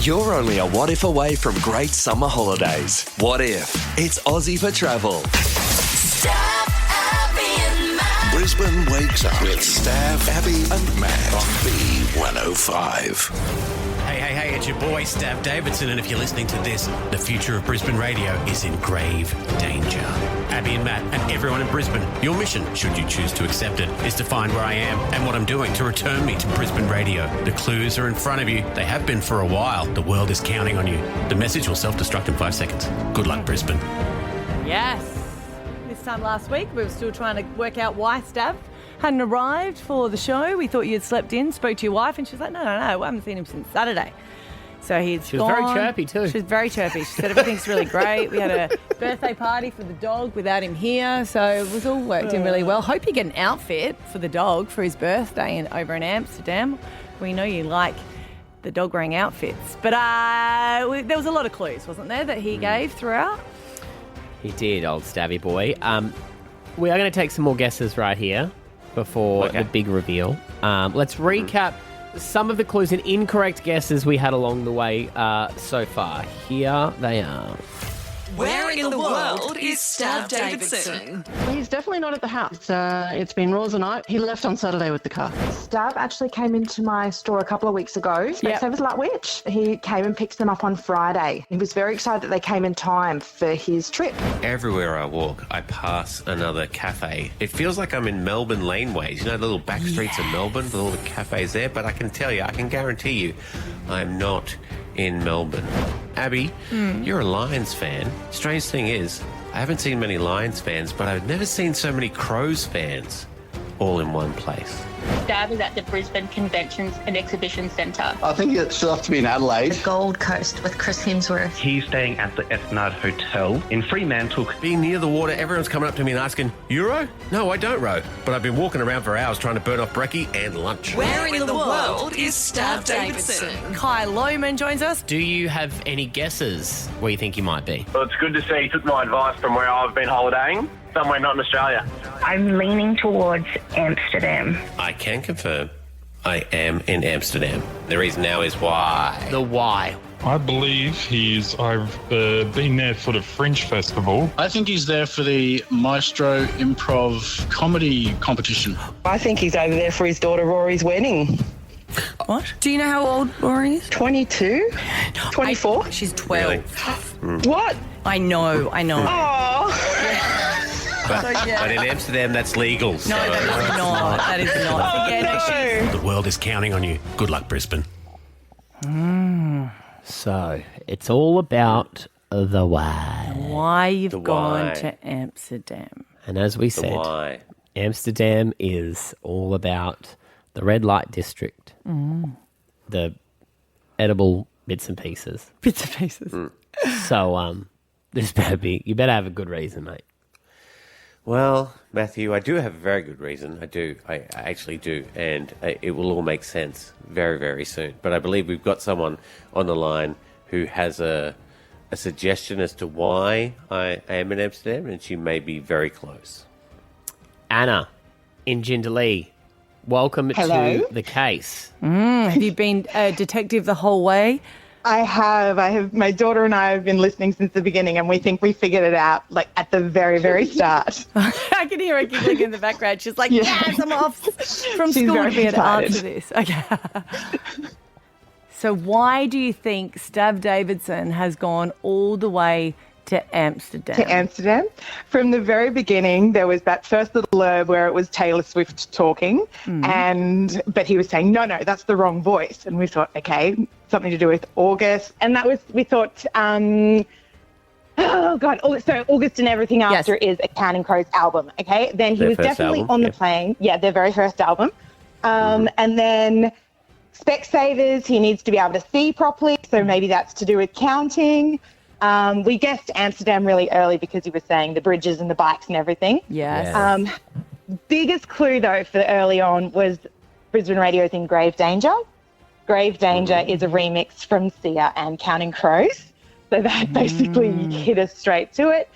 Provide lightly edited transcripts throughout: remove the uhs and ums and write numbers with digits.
You're only a what if away from great summer holidays. What if? It's Aussie for travel. Stav, Abby and Matt. Brisbane wakes up with Stav, Abby and Matt on B105. Hey, it's your boy, Stav Davidson, and if you're listening to this, the future of Brisbane radio is in grave danger. Abby and Matt and everyone in Brisbane, your mission, should you choose to accept it, is to find where I am and what I'm doing to return me to Brisbane radio. The clues are in front of you. They have been for a while. The world is counting on you. The message will self-destruct in 5 seconds. Good luck, Brisbane. Yes. This time last week, we were still trying to work out why Stav hadn't arrived for the show. We thought you'd slept in, spoke to your wife, and she was like, no, I haven't seen him since Saturday. So he's She was very chirpy too. She was very chirpy. She said everything's really great. We had a birthday party for the dog without him here, so it was all worked in really well. Hope you get an outfit for the dog for his birthday over in Amsterdam. We know you like the dog wearing outfits. But there was a lot of clues, wasn't there, that he gave throughout? He did, old Stabby boy. We are going to take some more guesses right here before the big reveal. Let's recap some of the clues and incorrect guesses we had along the way so far. Here they are. Where in the world is Stav Davidson? He's definitely not at the house. It's been Raws a night. He left on Saturday with the car. Stav actually came into my store a couple of weeks ago. Specsavers Lutwich. He came and picked them up on Friday. He was very excited that they came in time for his trip. Everywhere I walk, I pass another cafe. It feels like I'm in Melbourne laneways, you know, the little back streets of Melbourne with all the cafes there, but I can tell you, I can guarantee you, I'm not in Melbourne. Abby, you're a Lions fan. Strange thing is, I haven't seen many Lions fans, but I've never seen so many Crows fans all in one place. Stav is at the Brisbane Conventions and Exhibition Centre. I think she'll have to be in Adelaide. The Gold Coast with Chris Hemsworth. He's staying at the Esplanade Hotel in Fremantle. Being near the water, everyone's coming up to me and asking, you row? No, I don't row. But I've been walking around for hours trying to burn off brekkie and lunch. Where in the world is Stav Davidson? Kai Lohman joins us. Do you have any guesses where you think you might be? Well, it's good to see he took my advice from where I've been holidaying, somewhere not in Australia. I'm leaning towards Amsterdam. I can confirm I am in Amsterdam. The reason now is why. The why. I believe I've been there for the Fringe Festival. I think he's there for the Maestro Improv Comedy Competition. I think he's over there for his daughter Rory's wedding. What? Do you know how old Rory is? 22? 24? She's 12. Really? What? I know. Oh. But in Amsterdam, that's legal. So. No, that is not. That is not. Oh, no. The world is counting on you. Good luck, Brisbane. So, it's all about the why. Why you've gone why. to Amsterdam. And as we said, Why? Amsterdam is all about the red light district, the edible bits and pieces. Bits and pieces. So, you better have a good reason, mate. Well, Matthew, I do have a very good reason. I do. I actually do. And it will all make sense very, very soon. But I believe we've got someone on the line who has a suggestion as to why I am in Amsterdam, and she may be very close. Anna in Jindalee, welcome Hello. to the case. Have you been a detective the whole way? I have. My daughter and I have been listening since the beginning, and we think we figured it out, like, at the very, very start. I can hear her giggling in the background. She's like, yes, I'm off from She's school to very be able to excited. answer this. Okay. So why do you think Stav Davidson has gone all the way to Amsterdam? To Amsterdam. From the very beginning, there was that first little blurb where it was Taylor Swift talking, but he was saying, no, that's the wrong voice. And we thought, okay, something to do with August. And that was, we thought, so August and Everything After is a Counting Crows album, okay? Then he Their was first definitely album, on the yeah. plane. Yeah, their very first album. And then Specsavers, he needs to be able to see properly, so maybe that's to do with counting. We guessed Amsterdam really early because he was saying the bridges and the bikes and everything. Yes. Biggest clue, though, for early on was Brisbane Radio's in Grave Danger. Grave Danger is a remix from Sia and Counting Crows. So that basically hit us straight to it.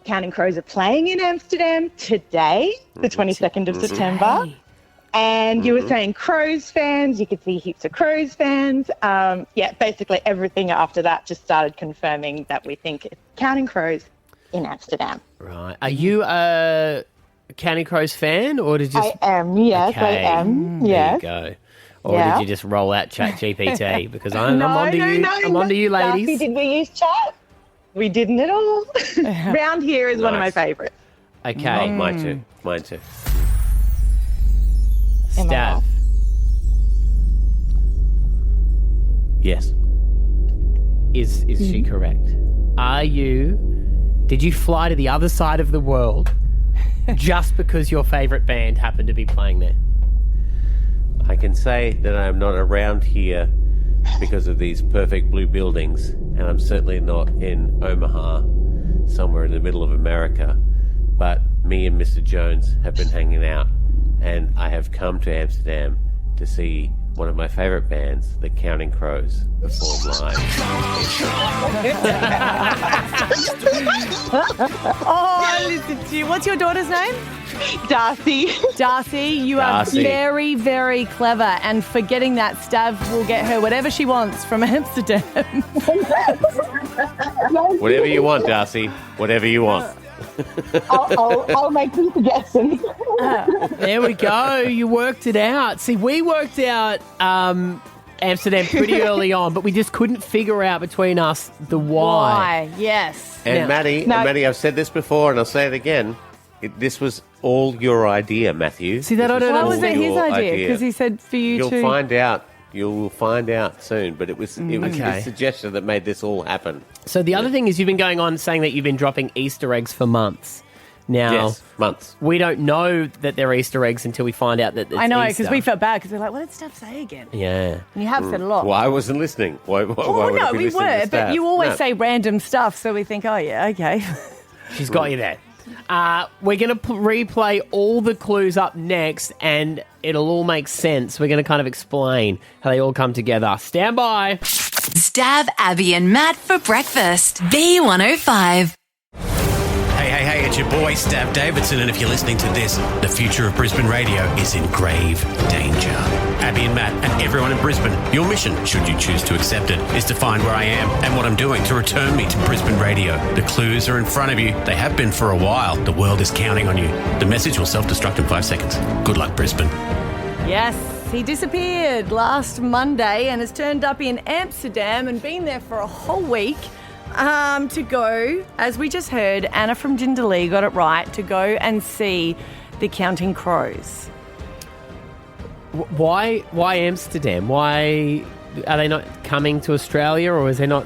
Counting Crows are playing in Amsterdam today, the 22nd of September. And you were saying Crows fans. You could see heaps of Crows fans. Basically everything after that just started confirming that we think it's Counting Crows in Amsterdam. Right. Are you a Counting Crows fan, or did you? I am. Yes, Okay. I am. Yes. There you go. Or did you just roll out ChatGPT? Because I'm onto you. I'm onto you, ladies. Darcy, did we use chat? We didn't at all. Round here is one of my favourites. Okay. Oh, mine too. Mine too. Stav. Yes. Is she correct? Did you fly to the other side of the world just because your favourite band happened to be playing there? I can say that I'm not around here because of these perfect blue buildings, and I'm certainly not in Omaha, somewhere in the middle of America. But me and Mr. Jones have been hanging out, and I have come to Amsterdam to see one of my favourite bands, the Counting Crows, perform live. Oh, listen to you. What's your daughter's name? Darcy. Darcy, you are very, very clever. And for getting that, Stav will get her whatever she wants from Amsterdam. Whatever you want, Darcy. Whatever you want. I'll make some suggestions. There we go. You worked it out. See, we worked out Amsterdam pretty early on, but we just couldn't figure out between us the why. Yes. And Matty, I've said this before, and I'll say it again. This was all your idea, Matthew. See, that I don't know. Why was it his idea? Because he said for you You'll to... find out. You will find out soon. But it was his suggestion that made this all happen. So the other thing is you've been going on saying that you've been dropping Easter eggs for months. Now, yes, months. We don't know that they're Easter eggs until we find out that it's I know, Easter. because we felt bad because we're like, what did Stav say again? Yeah. And you have said a lot. Well, I wasn't listening. Why would I be we listening were, to but Stav? you always No. say random stuff, so we think, oh, yeah, okay. She's got you there. We're going to replay all the clues up next, and it'll all make sense. We're going to kind of explain how they all come together. Stand by. Stav, Abby and Matt for breakfast. B105. Hey, it's your boy, Stav Davidson, and if you're listening to this, the future of Brisbane radio is in grave danger. Abby and Matt and everyone in Brisbane, your mission, should you choose to accept it, is to find where I am and what I'm doing to return me to Brisbane radio. The clues are in front of you. They have been for a while. The world is counting on you. The message will self-destruct in 5 seconds. Good luck, Brisbane. Yes, he disappeared last Monday and has turned up in Amsterdam and been there for a whole week. To go, as we just heard, Anna from Jindalee got it right, to go and see the Counting Crows. Why Amsterdam? Why are they not coming to Australia, or is there not?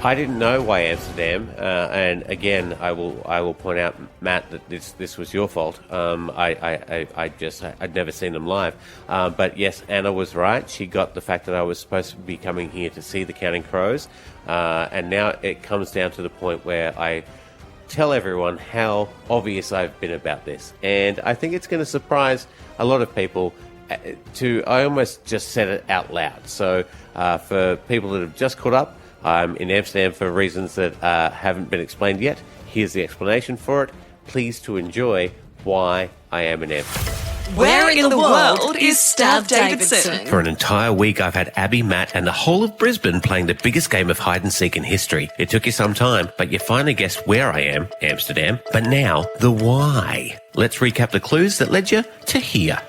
I didn't know why Amsterdam, and again, I will point out, Matt, that this was your fault. I'd never seen them live, but yes, Anna was right. She got the fact that I was supposed to be coming here to see the Counting Crows, and now it comes down to the point where I tell everyone how obvious I've been about this, and I think it's going to surprise a lot of people. I almost just said it out loud. So for people that have just caught up, I'm in Amsterdam for reasons that haven't been explained yet. Here's the explanation for it. Please to enjoy why I am in Amsterdam. Where in the world is Stav Davidson? For an entire week, I've had Abby, Matt, and the whole of Brisbane playing the biggest game of hide and seek in history. It took you some time, but you finally guessed where I am, Amsterdam. But now, the why. Let's recap the clues that led you to here.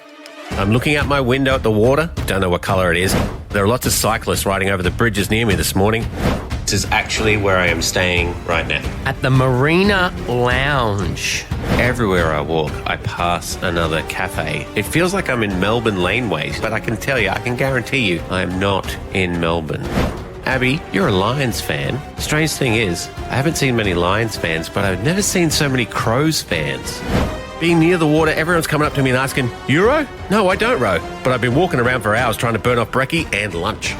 I'm looking out my window at the water. Don't know what colour it is. There are lots of cyclists riding over the bridges near me this morning. This is actually where I am staying right now. At the Marina Lounge. Everywhere I walk, I pass another cafe. It feels like I'm in Melbourne laneways, but I can tell you, I can guarantee you, I am not in Melbourne. Abby, you're a Lions fan. Strange thing is, I haven't seen many Lions fans, but I've never seen so many Crows fans. Being near the water, everyone's coming up to me and asking, "You row?" No, I don't row. But I've been walking around for hours trying to burn off brekkie and lunch.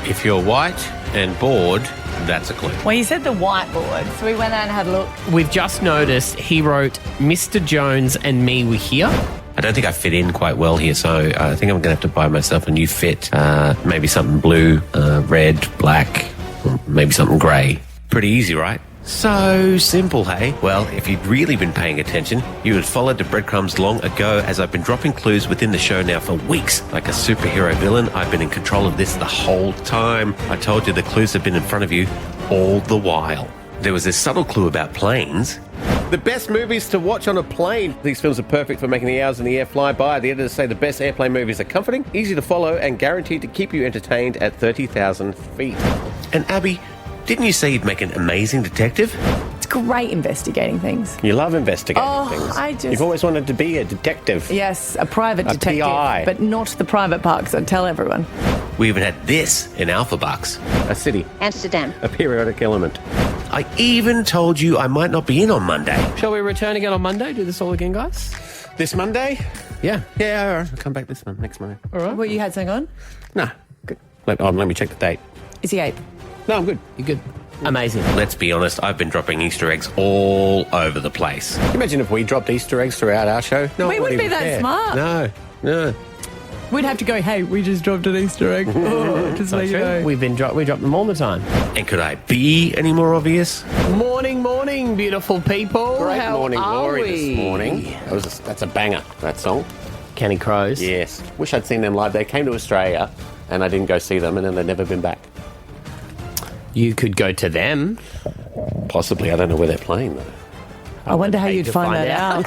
If you're white and bored, that's a clue. Well, you said the whiteboard, so we went out and had a look. We've just noticed he wrote Mr. Jones and me were here. I don't think I fit in quite well here, so I think I'm going to have to buy myself a new fit. Maybe something blue, red, black, or maybe something grey. Pretty easy, right? So simple, hey? Well, if you'd really been paying attention, you would have followed the breadcrumbs long ago, as I've been dropping clues within the show now for weeks. Like a superhero villain, I've been in control of this the whole time. I told you the clues have been in front of you all the while. There was this subtle clue about planes. The best movies to watch on a plane. These films are perfect for making the hours in the air fly by. The editors say the best airplane movies are comforting, easy to follow, and guaranteed to keep you entertained at 30,000 feet. And Abby, didn't you say you'd make an amazing detective? It's great investigating things. You love investigating things. You've always wanted to be a detective. Yes, a private detective. PI. But not the private parks, I'd tell everyone. We even had this in Alpha Bucks. A city. Amsterdam. A periodic element. I even told you I might not be in on Monday. Shall we return again on Monday? Do this all again, guys? This Monday? Yeah. Yeah, all right. I'll come back next Monday. All right. What, you had something on? No. Good. Let me check the date. Is he 8? No, I'm good. You're good. Amazing. Let's be honest, I've been dropping Easter eggs all over the place. Can you imagine if we dropped Easter eggs throughout our show? No, we wouldn't be that smart. No. We'd have to go, hey, we just dropped an Easter egg. Just let you know. We drop them all the time. And could I be any more obvious? Morning, beautiful people. Great How morning are glory we? this morning. That's a banger, that song. Counting Crows. Yes. Wish I'd seen them live. They came to Australia and I didn't go see them, and then they've never been back. You could go to them. Possibly. I don't know where they're playing, though. I wonder how you'd find that out.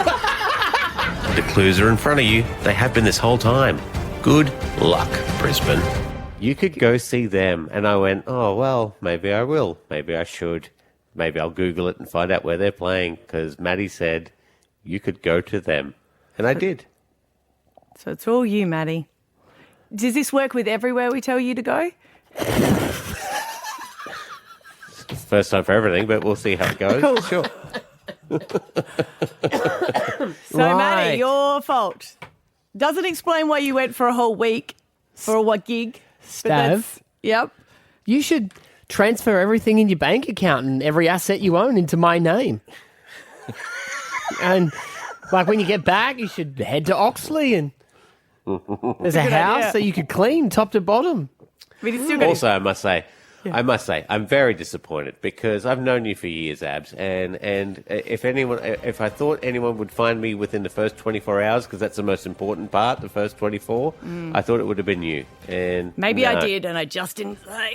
The clues are in front of you. They have been this whole time. Good luck, Brisbane. You could go see them. And I went, oh, well, maybe I will. Maybe I should. Maybe I'll Google it and find out where they're playing, because Matty said you could go to them. And I did. So it's all you, Matty. Does this work with everywhere we tell you to go? First time for everything, but we'll see how it goes. Cool. Sure. So, Matty, your fault. Doesn't explain why you went for a whole week for what gig. Stav? Yep. You should transfer everything in your bank account and every asset you own into my name. And, like, when you get back, you should head to Oxley and there's a house that you could clean top to bottom. But it's still Also, I must say, I'm very disappointed because I've known you for years, Abs, and if I thought anyone would find me within the first 24 hours, because that's the most important part, the first 24, I thought it would have been you. And maybe I did, and I just didn't say.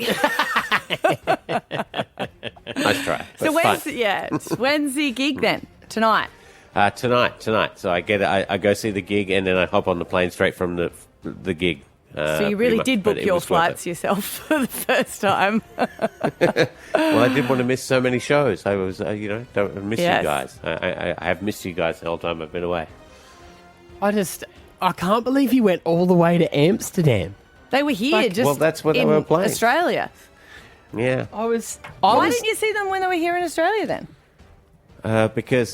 Nice try. So when's the gig then? Tonight. Tonight. So I go see the gig, and then I hop on the plane straight from the gig. So you really did book your flights yourself for the first time. Well, I didn't want to miss so many shows. I was, don't miss you guys. I have missed you guys the whole time I've been away. I can't believe you went all the way to Amsterdam. They were here that's where they were playing. Australia. Yeah. Why didn't you see them when they were here in Australia then? Because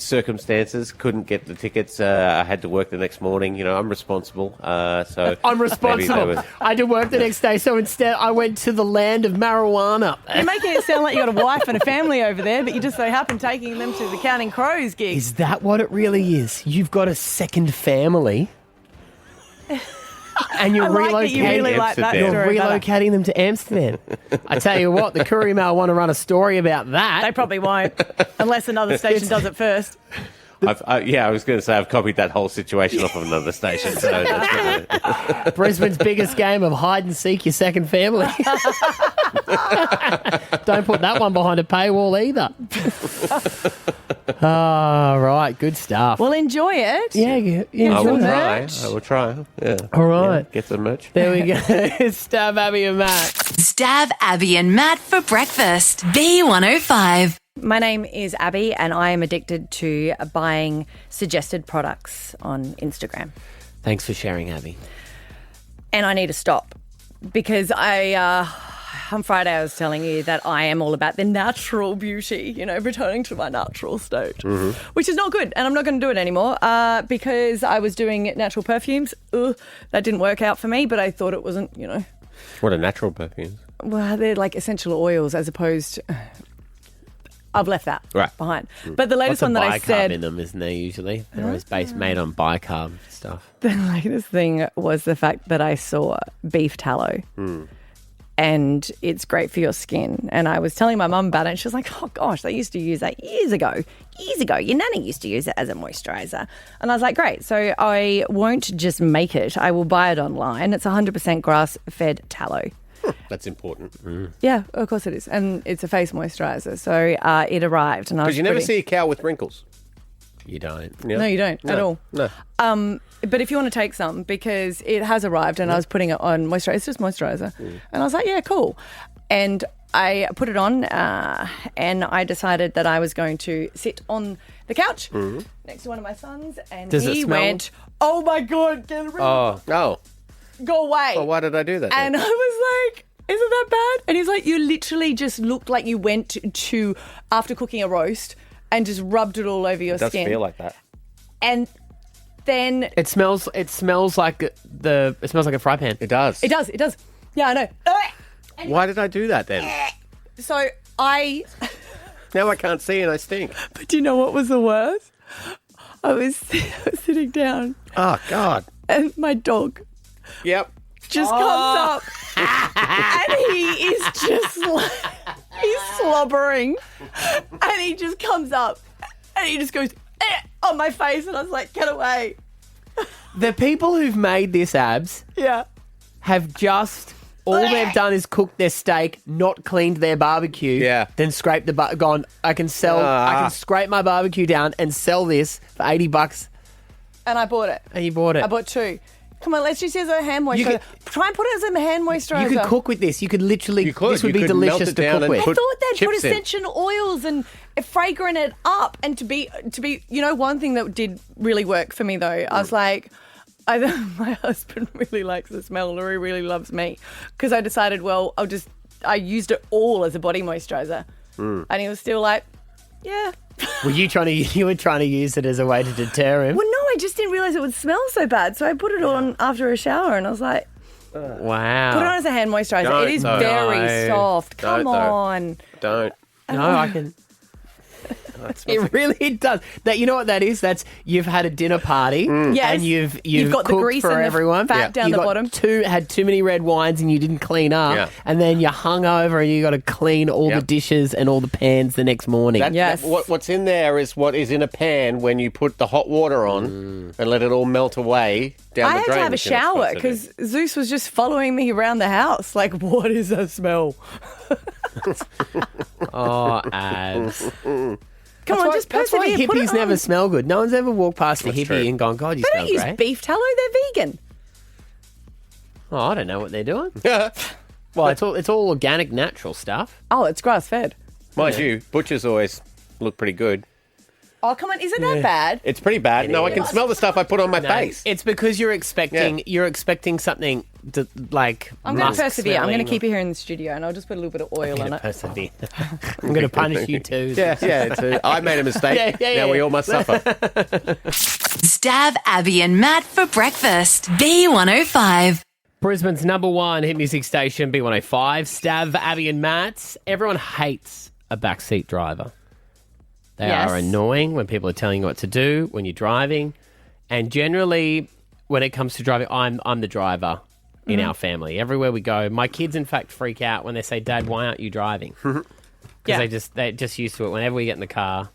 circumstances, couldn't get the tickets. I had to work the next morning. I'm responsible. I'm responsible. I had to work the next day, so instead I went to the land of marijuana. You're making it sound like you got a wife and a family over there, but you just so happen taking them to the Counting Crows gig. Is that what it really is? You've got a second family. And you're relocating them to Amsterdam. I tell you what, the Courier Mail want to run a story about that. They probably won't, unless another station does it first. I was going to say I've copied that whole situation off of another station. So that's Brisbane's biggest game of hide and seek your second family. Don't put that one behind a paywall either. Right, good stuff. Well, enjoy it. Yeah, I will try. Yeah. All right. Yeah, get some merch. There we go. Stav, Abby and Matt. Stav, Abby and Matt for breakfast. B105. My name is Abby and I am addicted to buying suggested products on Instagram. Thanks for sharing, Abby. And I need to stop because on Friday I was telling you that I am all about the natural beauty, returning to my natural state, which is not good. And I'm not going to do it anymore because I was doing natural perfumes. That didn't work out for me, but I thought it wasn't, What are natural perfumes? Well, they're like essential oils as opposed to... I've left that behind. But the latest one that I said... bicarb in them, isn't there, usually? They're always made on bicarb stuff. The latest thing was the fact that I saw beef tallow. and it's great for your skin. And I was telling my mum about it, and she was like, oh, gosh, they used to use that years ago. Years ago, your nanny used to use it as a moisturiser. And I was like, great. So I won't just make it. I will buy it online. It's 100% grass-fed tallow. That's important. Yeah, of course it is. And it's a face moisturiser. So it arrived. Because you never see a cow with wrinkles. You don't. Yeah. No, you don't at all. No. But if you want to take some, because it has arrived and I was putting it on moisturiser. It's just moisturiser. And I was like, yeah, cool. And I put it on and I decided that I was going to sit on the couch next to one of my sons. And he went, oh, my God, get rid of it. Oh. Go away. Well, why did I do that? And I was like, isn't that bad? And he's like, you literally just looked like you went to after cooking a roast, and just rubbed it all over your skin. It does feel like that. And then It smells like a fry pan. It does. it does. Yeah, I know. Why did I do that then? So Now I can't see and I stink. but do you know what was the worst? I was sitting down Oh, God. and my dog Yep. just comes up and he is just like, he's slobbering and he just comes up and he just goes on my face and I was like, get away. The people who've made this abs Yeah. have just all they've done is cooked their steak, not cleaned their barbecue, then scraped gone. I can scrape my barbecue down and sell this for $80. And I bought it. And you bought it. I bought 2. Come on, let's just use a hand moisturiser. Try and put it as a hand moisturiser. You could cook with this. You could literally. This would be delicious to cook with. I thought they'd put essential oils and fragrant it up. And to be, one thing that did really work for me though, I was like, my husband really likes the smell. Laurie really loves me, because I decided, well, I used it all as a body moisturiser, and he was still like, yeah. Were you were trying to use it as a way to deter him? Well, no, I just didn't realise it would smell so bad. So I put it on after a shower and I was like, wow. Put it on as a hand moisturiser. It is very soft. Come on. Don't. No, I can. It really does. You know what that is? That's you've had a dinner party, Yes. and you've got the cooked grease for and the everyone. fat down you the got bottom. Had too many red wines, and you didn't clean up, and then you hung over, and you got to clean all the dishes and all the pans the next morning. What's in there is what is in a pan when you put the hot water on and let it all melt away down the drain. I had to have a shower because Zeus was just following me around the house. Like, what is that smell? Oh, abs. Come on, just That's why persevere. Put it hippies never on. smell good. No one's ever walked past a hippie true. and gone, God, you They smell don't use great. beef tallow. They're vegan. Oh, I don't know what they're doing. Well, it's all organic, natural stuff. Oh, it's grass fed. Mind you, butchers always look pretty good. Oh, come on, isn't that bad? It's pretty bad. I can smell the stuff I put on my face. It's because you're expecting something to, like. I'm going to musk persevere. I'm going to smelling keep it here in the studio, and I'll just put a little bit of oil on it. Persevere. I'm going to punish you too. I made a mistake. Now we all must suffer. Stav, Abby and Matt for breakfast. B105. Brisbane's number one hit music station, B105. Stav, Abby and Matt. Everyone hates a backseat driver. They are annoying when people are telling you what to do when you're driving. And generally, when it comes to driving, I'm the driver in our family. Everywhere we go. My kids, in fact, freak out when they say, Dad, why aren't you driving? Because they're just used to it whenever we get in the car.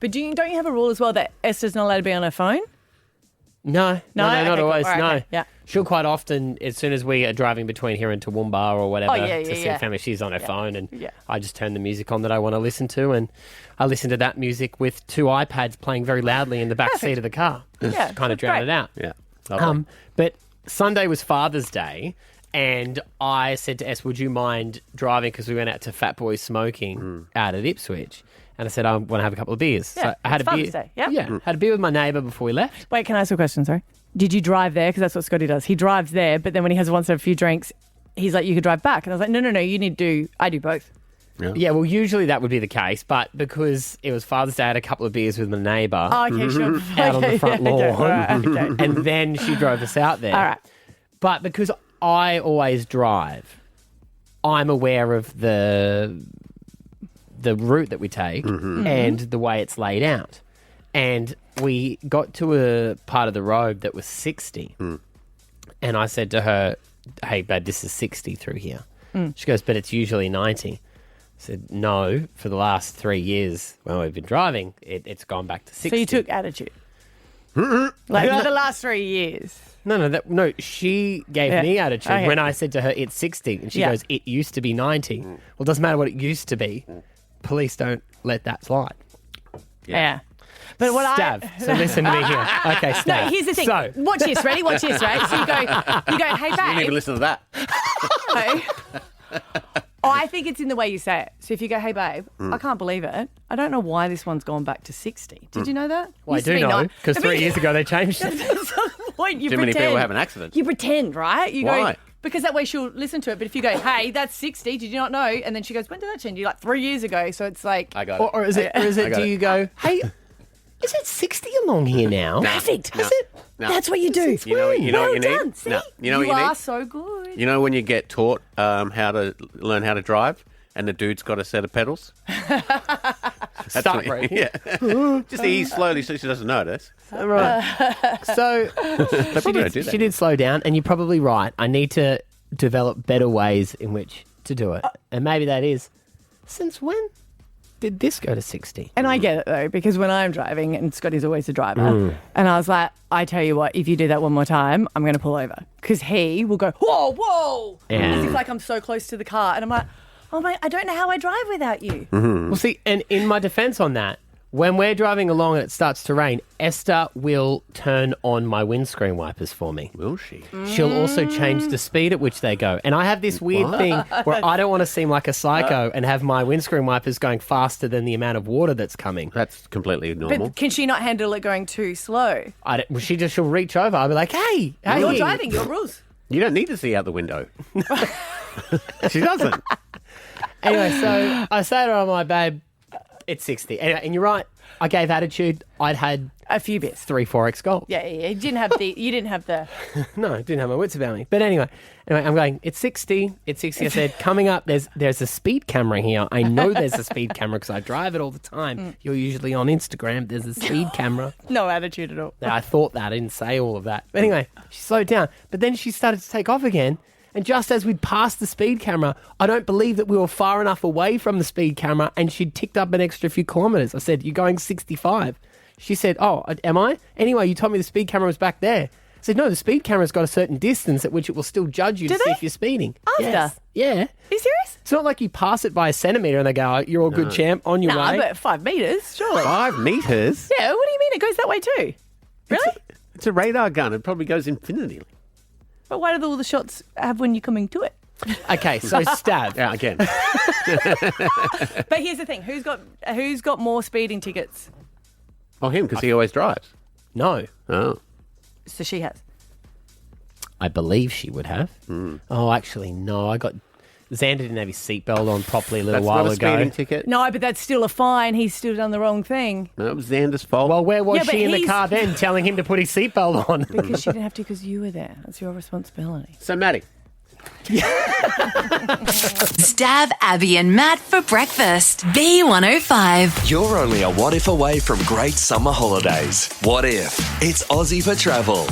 But don't you have a rule as well that Esther's not allowed to be on her phone? No, not Okay, always. cool. All right, no. okay. Yeah. She'll quite often, as soon as we are driving between here and Toowoomba or whatever to see the family, she's on her phone, and I just turn the music on that I want to listen to, and I listen to that music with 2 iPads playing very loudly in the back seat of the car. Yeah, kind of drown it out. Yeah. But Sunday was Father's Day, and I said to Es, would you mind driving, because we went out to Fat Boy Smoking out at Ipswich. And I said, I want to have a couple of beers. Yeah, so I had it's a beer. Father's Day, yeah. Yeah, had a beer with my neighbour before we left. Wait, can I ask you a question, sorry? Did you drive there? Because that's what Scotty does. He drives there, but then when he wants to have a few drinks, he's like, you could drive back. And I was like, no, you need to I do both. Yeah, well, usually that would be the case, but because it was Father's Day, I had a couple of beers with my neighbour Oh, okay, sure. out on the front lawn. Okay, all right, okay. And then she drove us out there. All right. But because I always drive, I'm aware of the route that we take and the way it's laid out. And we got to a part of the road that was 60. And I said to her, hey, babe, this is 60 through here. She goes, but it's usually 90. I said, no, for the last 3 years when we've been driving, it's gone back to 60. So you took attitude? Like, for the last 3 years? No, she gave me attitude when I said to her, it's 60. And she goes, it used to be 90. Well, it doesn't matter what it used to be. Police don't let that slide. Yeah. But what Stav. So listen to me here. Okay, Stav. No, here's the thing. So, Watch this. Ready? Watch this, right? So you go, hey, babe. You didn't even listen to that. I think it's in the way you say it. So if you go, hey, babe, I can't believe it. I don't know why this one's gone back to 60. Did you know that? Well, I do know, because 3 years ago they changed it. That's the point. You Too many people have an accident. You pretend, right? You Why? go, because that way she'll listen to it. But if you go, hey, that's 60, did you not know? And then she goes, when did that change? You're like 3 years ago. So it's like... I got it. Or is it, do you go, hey, is it 60 along here now? Perfect. Is it? No. That's what you do. You know what you well need? done. See? No. You know what you are need? so good. You know when you get taught how to learn how to drive and the dude's got a set of pedals? Start braking. Yeah. Just ease slowly so she doesn't notice. Right. So she did slow down, and you're probably right. I need to develop better ways in which to do it. And maybe that is, since when did this go to 60? And I get it, though, because when I'm driving, and Scotty's always the driver, and I was like, I tell you what, if you do that one more time, I'm going to pull over. Because he will go, whoa, as if like I'm so close to the car. And I'm like, oh, mate, I don't know how I drive without you. Well, see, and in my defense on that, when we're driving along and it starts to rain, Esther will turn on my windscreen wipers for me. Will she? She'll also change the speed at which they go. And I have this weird thing where I don't want to seem like a psycho and have my windscreen wipers going faster than the amount of water that's coming. That's completely normal. But can she not handle it going too slow? She'll reach over. I'll be like, hey. You're driving, your rules. You don't need to see out the window. She doesn't. Anyway, so I say to her, I'm like, babe, it's 60. Anyway, and you're right. I gave attitude. I'd had a few bits. 3 4X gold. Yeah. You didn't have the. No, I didn't have my wits about me. But anyway, I'm going, it's 60. It's 60. I said, coming up, there's a speed camera here. I know there's a speed camera because I drive it all the time. You're usually on Instagram. There's a speed camera. No attitude at all. Now, I thought that. I didn't say all of that. But anyway, she slowed down. But then she started to take off again. And just as we'd passed the speed camera, I don't believe that we were far enough away from the speed camera and she'd ticked up an extra few kilometres. I said, you're going 65. She said, oh, am I? Anyway, you told me the speed camera was back there. I said, no, the speed camera's got a certain distance at which it will still judge you to see if you're speeding. After? Yes. Yeah. Are you serious? It's not like you pass it by a centimetre and they go, oh, you're all good, champ, on your way. No, but 5 metres, surely. 5 metres? Yeah, what do you mean? It goes that way too? Really? It's a radar gun. It probably goes infinity. But why do all the shots have when you're coming to it? Okay, so Stav. Yeah, again. But here's the thing: who's got more speeding tickets? Oh, him, because he always drives. No. Oh. So she has. I believe she would have. Oh, actually, no. Xander didn't have his seatbelt on properly a little while ago. That's not a speeding ticket? No, but that's still a fine. He's still done the wrong thing. No, it was Xander's fault. Well, where was she in the car then telling him to put his seatbelt on? Because she didn't have to because you were there. That's your responsibility. So, Matty. Stav, Abby and Matt for breakfast. B105. You're only a what if away from great summer holidays. What if? It's Aussie for travel.